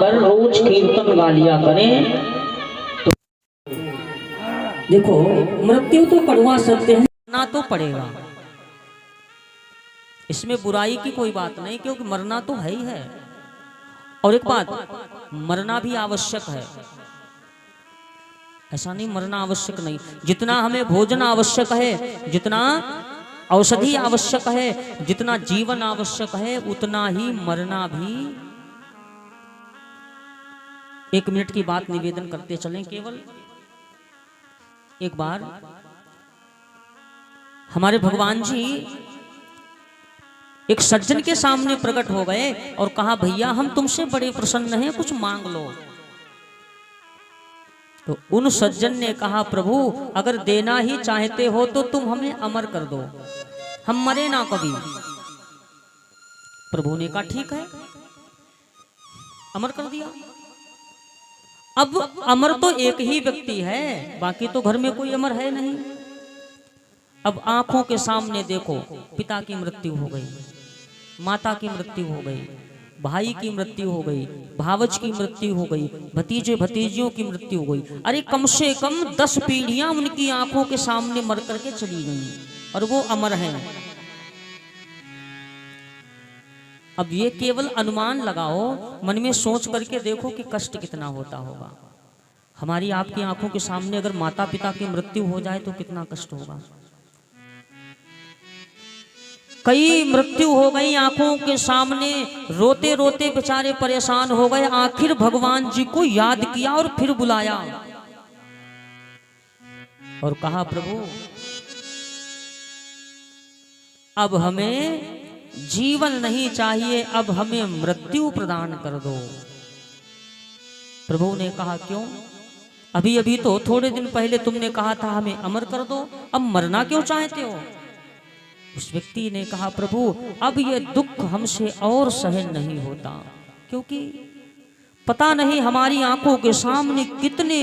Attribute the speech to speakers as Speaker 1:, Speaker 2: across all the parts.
Speaker 1: अगर रोज कीर्तन गा लिया करें तो
Speaker 2: देखो मृत्यु तो कड़वा सत्य है,
Speaker 1: मरना तो पड़ेगा, इसमें बुराई की कोई बात नहीं, क्योंकि मरना तो है ही है। और एक बात, मरना भी आवश्यक है, ऐसा नहीं मरना आवश्यक नहीं। जितना हमें भोजन आवश्यक है, जितना औषधि आवश्यक है, जितना जीवन आवश्यक है, उतना ही मरना भी। 1 मिनट की बात निवेदन करते चलें। केवल एक बार हमारे भगवान जी एक सज्जन के सामने प्रकट हो गए और कहा, भैया हम तुमसे बड़े प्रसन्न हैं, कुछ मांग लो। तो उन सज्जन ने कहा, प्रभु अगर देना ही चाहते हो तो तुम हमें अमर कर दो, हम मरे ना कभी। प्रभु ने कहा ठीक है, अमर कर दिया। अब अमर तो एक ही व्यक्ति है, बाकी तो घर में कोई अमर है नहीं। अब आंखों के सामने देखो, पिता की मृत्यु हो गई, माता की मृत्यु हो गई, भाई की मृत्यु हो गई, भावज की मृत्यु हो गई, भतीजे भतीजियों की मृत्यु हो गई। अरे कम से कम 10 पीढ़ियां उनकी आंखों के सामने मर करके चली गई और वो अमर हैं। अब ये केवल अनुमान लगाओ, मन में सोच करके देखो कि कष्ट कितना होता होगा। हमारी आपकी आंखों के सामने अगर माता पिता की मृत्यु हो जाए तो कितना कष्ट होगा। कई मृत्यु हो गई आंखों के सामने, रोते रोते बेचारे परेशान हो गए। आखिर भगवान जी को याद किया और फिर बुलाया और कहा, प्रभु अब हमें जीवन नहीं चाहिए, अब हमें मृत्यु प्रदान कर दो। प्रभु ने कहा, क्यों? अभी अभी तो थोड़े दिन पहले तुमने कहा था हमें अमर कर दो, अब मरना क्यों चाहते हो? उस व्यक्ति ने कहा, प्रभु अब ये दुख हमसे और सहन नहीं होता, क्योंकि पता नहीं हमारी आंखों के सामने कितने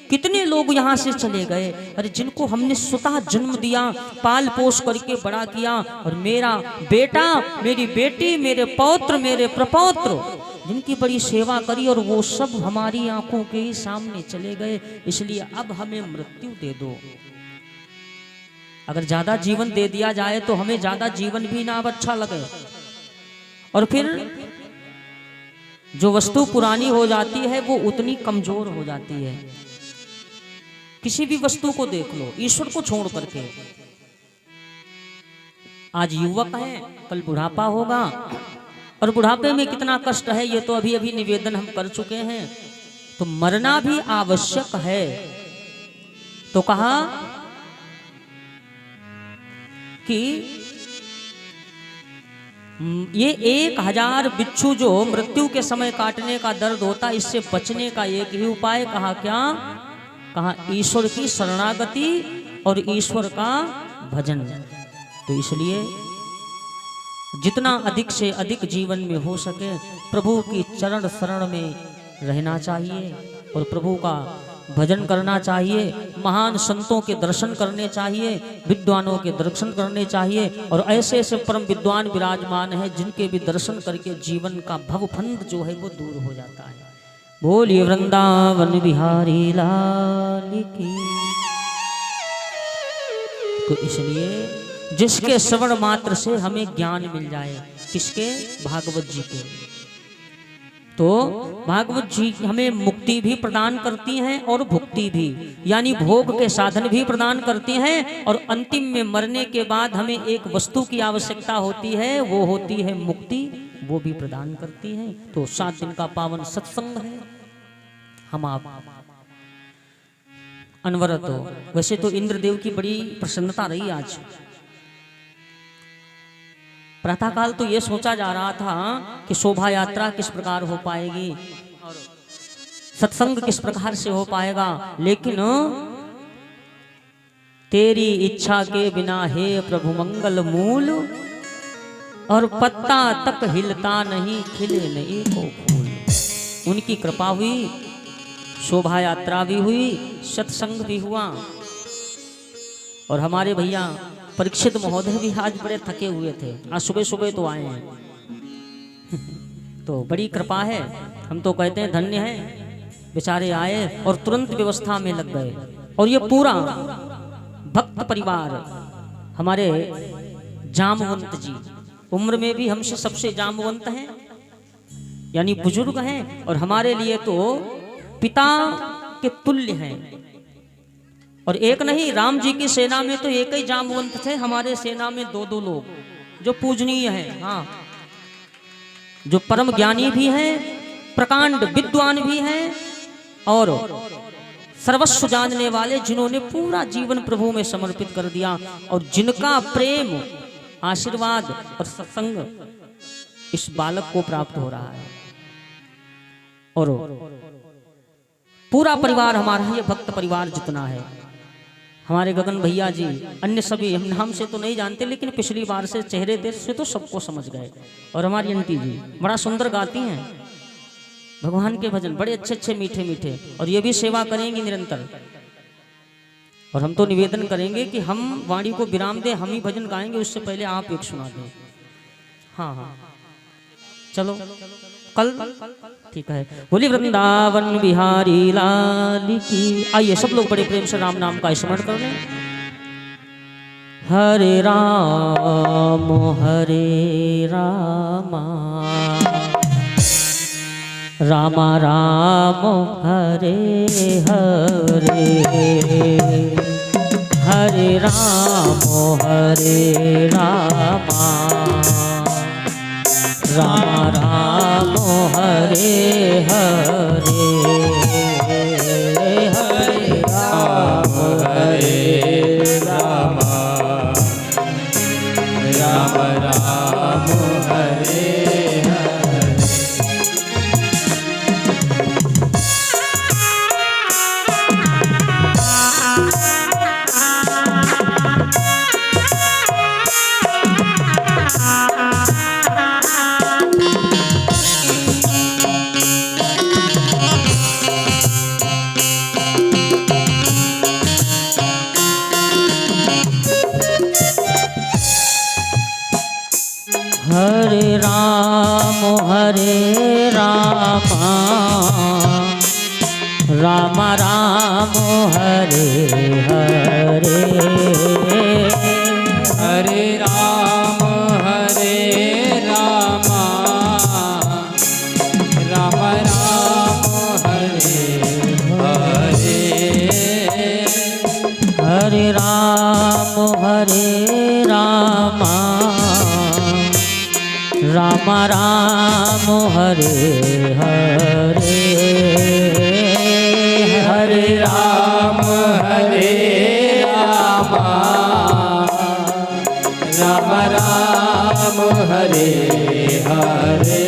Speaker 1: कितने लोग यहाँ से चले गए। अरे जिनको हमने स्वतः जन्म दिया, पाल पोष करके बड़ा किया, और मेरा बेटा, मेरी बेटी, मेरे पौत्र, मेरे प्रपौत्र, जिनकी बड़ी सेवा करी, और वो सब हमारी आंखों के ही सामने चले गए। इसलिए अब हमें मृत्यु दे दो। अगर ज्यादा जीवन दे दिया जाए तो हमें ज्यादा जीवन भी ना अब अच्छा लगे, और फिर जो वस्तु पुरानी हो जाती है वो उतनी कमजोर हो जाती है। किसी भी वस्तु को देख लो, ईश्वर को छोड़ करके। आज युवक है, कल बुढ़ापा होगा, और बुढ़ापे में कितना कष्ट है ये तो अभी अभी निवेदन हम कर चुके हैं। तो मरना भी आवश्यक है। तो कहा कि ये 1000 बिच्छू जो मृत्यु के समय काटने का दर्द होता, इससे बचने का एक ही उपाय। कहा क्या? कहा ईश्वर की शरणागति और ईश्वर का भजन। तो इसलिए जितना अधिक से अधिक जीवन में हो सके प्रभु की चरण शरण में रहना चाहिए और प्रभु का भजन करना चाहिए। महान संतों के दर्शन करने चाहिए, विद्वानों के दर्शन करने चाहिए, और ऐसे ऐसे परम विद्वान विराजमान हैं जिनके भी दर्शन करके जीवन का भवफंद जो है वो दूर हो जाता है। बोलिए वृंदावन बिहारी लाल की। तो इसलिए जिसके श्रवण मात्र से हमें ज्ञान मिल जाए, किसके? भागवत जी के। तो भागवत जी हमें मुक्ति भी प्रदान करती हैं और भुक्ति भी, यानी भोग के साधन भी प्रदान करती हैं, और अंतिम में मरने के बाद हमें एक वस्तु की आवश्यकता होती है, वो होती है मुक्ति, वो भी प्रदान करती हैं। तो 7 दिन का पावन सत्संग है। हम आप अनवरत हो। वैसे तो इंद्रदेव की बड़ी प्रसन्नता रही आज। प्रातःकाल तो ये सोचा जा रहा था कि शोभा यात्रा किस प्रकार हो पाएगी और सत्संग किस प्रकार से हो पाएगा, लेकिन तेरी इच्छा के बिना हे प्रभु मंगल मूल, और पत्ता तक हिलता नहीं, खिले नहीं को फूल। उनकी कृपा हुई, शोभा यात्रा भी हुई, सत्संग भी हुआ, और हमारे भैया परीक्षित महोदय भी आज बड़े थके हुए थे। आज सुबह सुबह तो आए हैं। तो बड़ी कृपा है, हम तो कहते हैं धन्य हैं, बेचारे आए और तुरंत व्यवस्था में लग गए। और ये पूरा भक्त परिवार हमारे जामवंत जी उम्र में भी हमसे सबसे जामवंत हैं, यानी बुजुर्ग हैं, और हमारे लिए तो पिता के तुल्य हैं। और एक नहीं, राम जी की सेना में तो एक ही जामवंत थे, हमारे सेना में दो दो लोग जो पूजनीय हैं। हाँ, जो परम ज्ञानी भी हैं, प्रकांड विद्वान भी हैं, और सर्वस्व जानने वाले, जिन्होंने पूरा जीवन प्रभु में समर्पित कर दिया, और जिनका प्रेम, आशीर्वाद और सत्संग इस बालक को प्राप्त हो रहा है। और पूरा परिवार हमारा, ये भक्त परिवार जितना है, हमारे गगन भैया जी, अन्य सभी हम नाम से तो नहीं जानते, लेकिन पिछली बार से चेहरे देश से तो सबको समझ गए। और हमारी आंटी जी बड़ा सुंदर गाती हैं भगवान के भजन, बड़े अच्छे अच्छे मीठे मीठे, और ये भी सेवा करेंगी निरंतर। और हम तो निवेदन करेंगे कि हम वाणी को विराम दें, हम ही भजन गाएंगे, उससे पहले आप एक सुना दें। हाँ हाँ, चलो कल ठीक है। बोली वृंदावन बिहारी लाल की। आइए सब लोग बड़े प्रेम से राम नाम का स्मरण कर लें। हरे राम राम राम हरे हरे, हरे राम राम राम हरे हरे, हरे राम
Speaker 3: राम राम हरे
Speaker 1: हरे राम राम राम हरे हरे,
Speaker 3: हरे राम राम राम हरे हरे,
Speaker 1: हरे राम राम राम हरे हरे,
Speaker 3: हरे राम राम राम हरे हरे,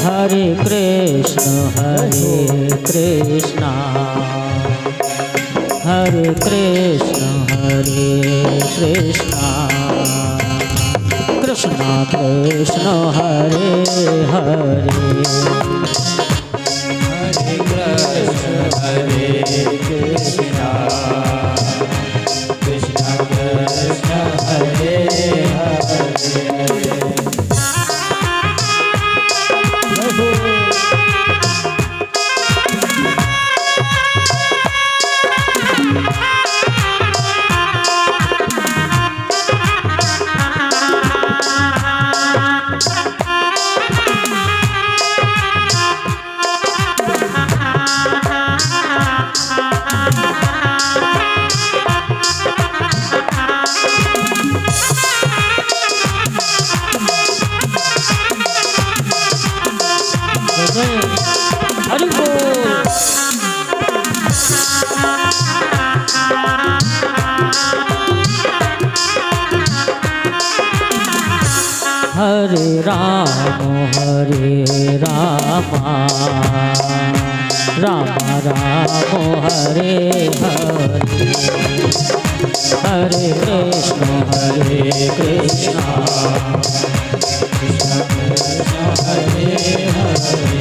Speaker 1: हरे कृष्ण हरे कृष्ण कृष्ण कृष्ण हरे हरे,
Speaker 3: हरे कृष्ण कृष्ण कृष्ण हरे हरे।
Speaker 1: हरि बोल। हरे राम राम राम हरे हरे, हरे कृष्ण कृष्ण
Speaker 3: हरे हरे,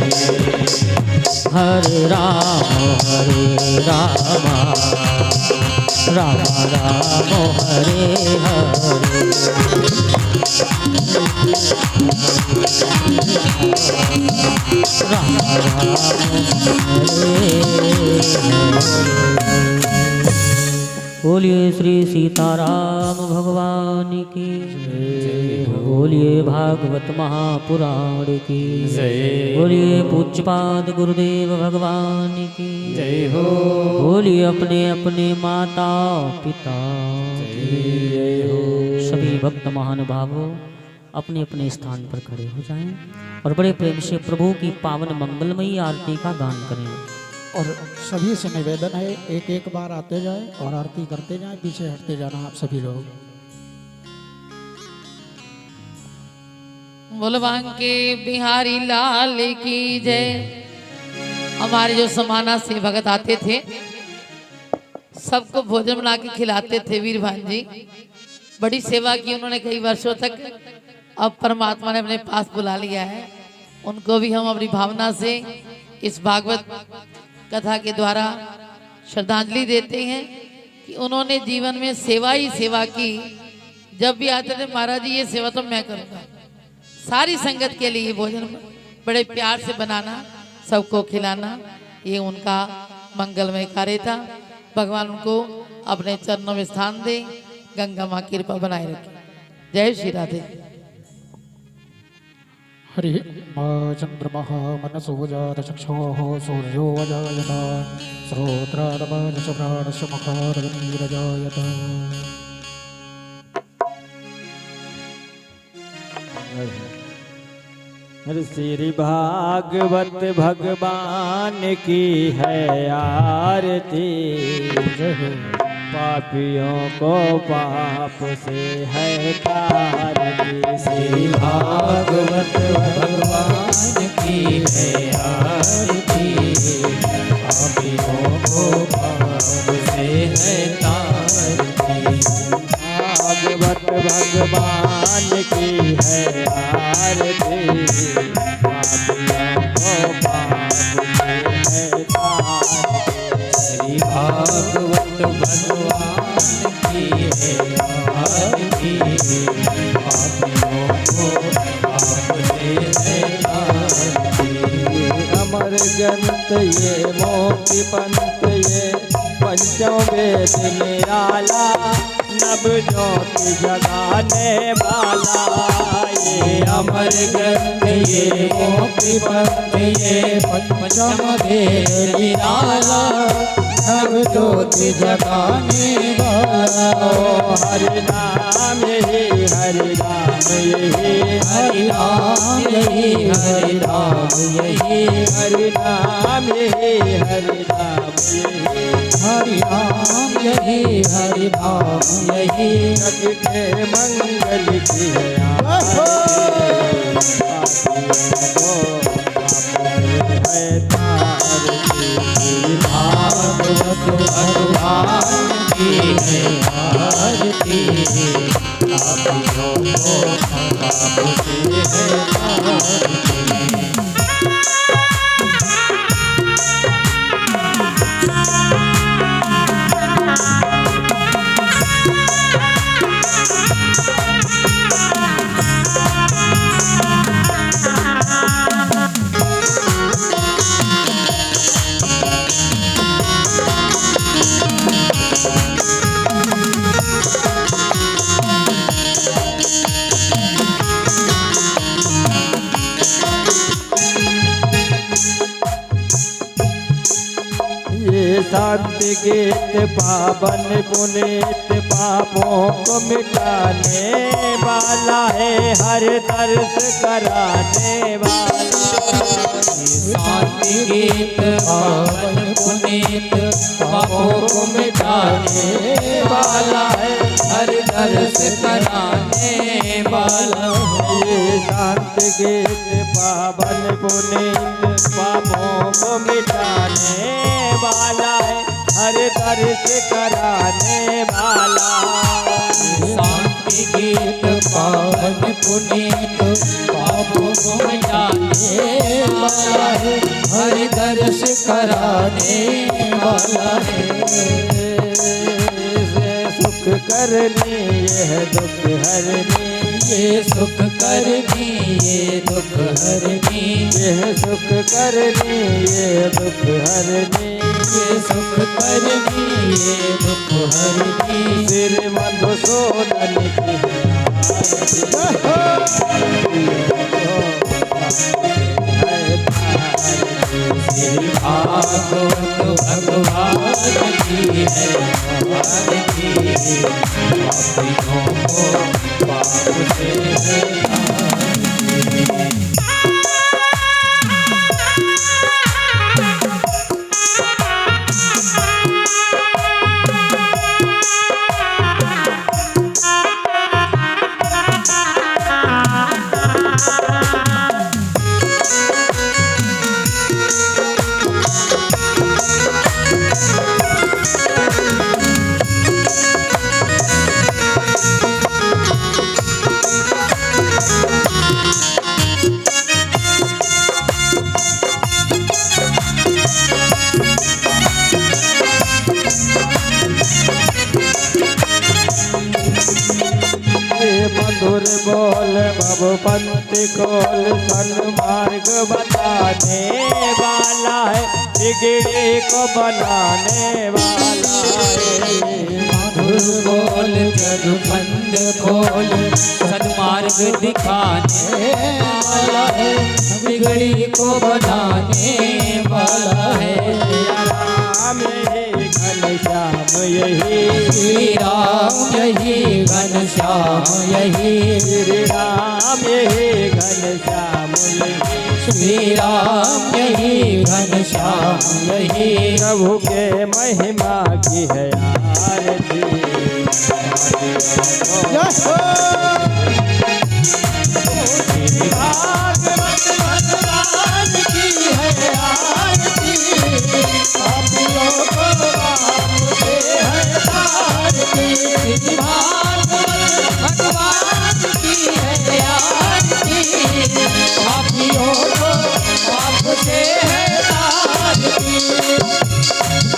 Speaker 1: हरे राम राम राम हरे हरे। राम बोलिए श्री सीताराम भगवान की बोलिए भागवत महापुराण की बोलिए पूज्यपाद गुरुदेव भगवान की
Speaker 3: जय हो।
Speaker 1: बोलिए अपने अपने माता पिता
Speaker 3: जय हो।
Speaker 1: सभी भक्त महानुभावों अपने अपने स्थान पर खड़े हो जाएं और बड़े प्रेम से प्रभु की पावन मंगलमयी आरती का गान करें।
Speaker 4: और सभी से निवेदन है एक एक बार आते जाए और आरती करते जाए, पीछे हटते जाना आप सभी लोग।
Speaker 5: बोल बांके बिहारी लाल की जय। हमारे जो समाना से भगत आते थे सबको भोजन बना के खिलाते थे वीर भान जी। बड़ी सेवा की उन्होंने कई वर्षों तक। अब परमात्मा ने अपने पास बुला लिया है। उनको भी हम अपनी भावना से इस भागवत कथा के द्वारा श्रद्धांजलि देते हैं कि उन्होंने जीवन में सेवा ही सेवा की। जब भी आते थे महाराज जी ये सेवा तो मैं करूँगा। सारी संगत के लिए भोजन बड़े प्यार से बनाना, सबको खिलाना, ये उनका मंगलमय कार्य था। भगवान उनको अपने चरणों में स्थान दे, गंगा माँ की कृपा बनाए रखे। जय श्री राधे।
Speaker 4: हरि चंद्रमा मनसो जातचक्षोः सूर्यो अजायत श्रोत्रादमनश्च प्राणश्च मुखारगतिरजायत।
Speaker 3: श्री भागवत भगवान की है आरती। पापियों को पाप से है तारती। श्री भागवत भगवान की है आरती। पापियों को पाप से है तारती। भागवत भगवान की है आरती। पापियों को पाप से है तारती। श्री भागवत भगवान की है आरती। पापियों को पाप से है तारती। अमर ग्रंथ ये मोक्ष पंथ ये पंचों वेद निराला। नव ज्योति जगाने वाला ये अमर ग्रंथ ये मोक्ष पंथ ये पंचम वेद निराला। नव ज्योति जगाने वाला। हरि नाम यही हरि नाम यही हरि नाम यही हरि नाम यही हरि नाम यही हरि नाम यही हरि नाम यही हरि नाम यही। जग के मंगल की है भागवत भगवान की है आरती। पापियों को पाप से है तारती। शांति गीत पावन पुनीत पापों को मिटाने वाला है हर दर्श कराने वाला। शांति गीत पावन पुनीत पापों को मिटाने वाला है हर दर्श कराने वाला। ये शांति गीत पावन पुनीत पापों को मिटाने वाला है हर दर्श कराने वाला। शांति गीत पावन पुनीत पापों को मिटाने वाला है हर दर्श कराने वाला है। सुख करने यह दुख हरने ये सुख करनी ये दुख हरनी, ये सुख करनी ये दुख हरनी, ये सुख करनी ये दुख हरनी। श्री मधुसूदन की श्री भागवत भगवान की है आरती, पापियों को पाप से मधुर बोल भवपंथी खोल सन्मार्ग बताने वाला है, बिगड़े को बनाने वाला है। मधुर बोल जगबंद खोल सन्मार्ग दिखाने वाला है, बिगड़ी को बनाने वाला है। राम यही घनश्याम यही, श्री राम यही घनश्याम यही, श्री राम यही घनश्याम यही, श्री राम यही घनश्याम यही। प्रभु के महिमा की है आरती, भागवत भगवान की है आरती, पापियों को पाप से है तारती। भागवत भगवान की है आरती, पापियों को पाप से है तारती।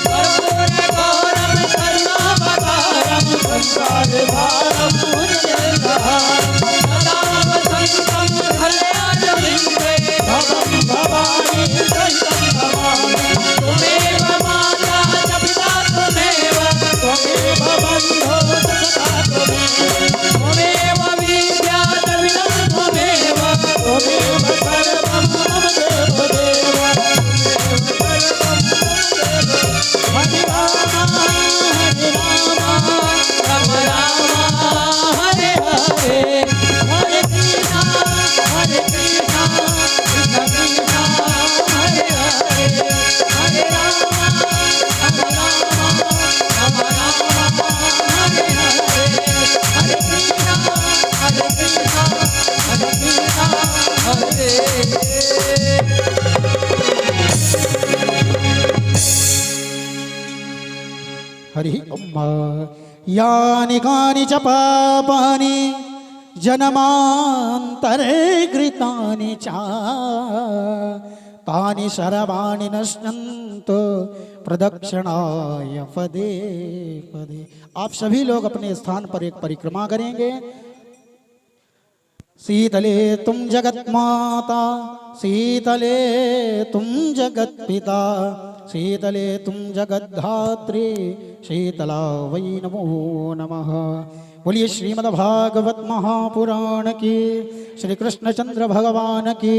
Speaker 3: कर्पूर गौरम करुणावतारम, संसार भारम पूज्यताम्, सदा वसन्तं कल्याणमिन्द्रे भवं भवानी सहितं भवामि। त्वमेव माता च पिता त्वमेव, त्वमेव बन्धो सखा त्वमेव, त्वमेव विद्या द्रविणं त्वमेव, त्वमेव सर्वं मम देवदेव, त्वमेव सर्वं मम देव। हरे राम राम राम हरे हरे, हरे कृष्णा कृष्णा कृष्णा हरे हरे, हरे राम राम हरे हरे, हरे कृष्णा हरे
Speaker 4: हरि ओम। यानि कानि च पापानि जन्मान्तरे कृतानि च, तानि सर्वाणि नश्यन्तु प्रदक्षिणाय पदे पदे। आप सभी लोग अपने स्थान पर एक परिक्रमा करेंगे। शीतले तुम जगत माता, शीतले तुम जगत पिता, शीतले तुम जगद्धात्री, शीतला वै नमो नमः। बोलिए श्रीमद्भागवत महापुराण की, श्री कृष्णचंद्र भगवान की,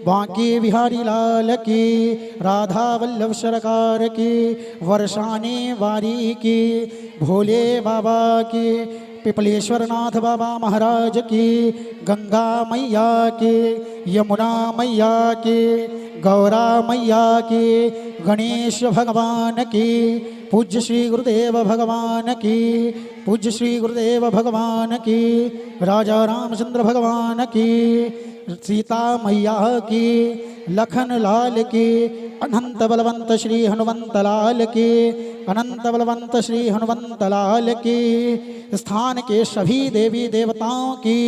Speaker 4: बांके बिहारी लाल की, राधा वल्लभ सरकार की, वर्षाने वारी की, भोले बाबा की, पिपलेश्वर नाथ बाबा महाराज की, गंगा मैया की, यमुना मैया की, गौरा मैया की, गणेश भगवान की, पूज्य श्री गुरुदेव भगवान की, पूज्य श्री गुरुदेव भगवान की, राजा रामचंद्र भगवान की, सीता मैया की, लखन लाल की, अनंत बलवंत श्री हनुमंत लाल की, अनंत बलवंत श्री हनुमंत लाल की, स्थान के सभी देवी देवताओं की,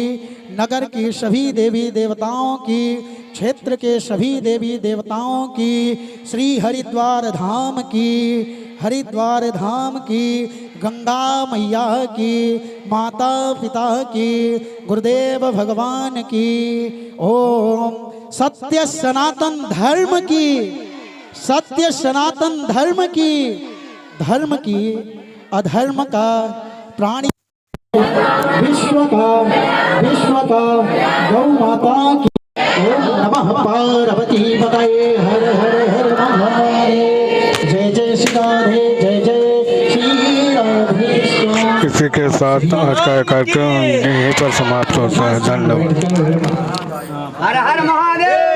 Speaker 4: नगर की सभी देवी देवताओं की, क्षेत्र के सभी देवी देवताओं की, श्री हरिद्वार धाम की, हरिद्वार धाम की, गंगा मैया की, माता पिता की, गुरुदेव भगवान की, ओम सत्य सनातन धर्म की, सत्य सनातन धर्म की, धर्म की अधर्म का प्राणी विश्व का गौ माता की। ओम नमः पार्वती पतये हर हर हर महादेव। जय जय श्री राधे, जय जय श्री राधे।
Speaker 6: इसी के साथ आज का कार्यक्रम यहीं पर समाप्त होता है। धन्यवाद।
Speaker 3: हर हर महादेव।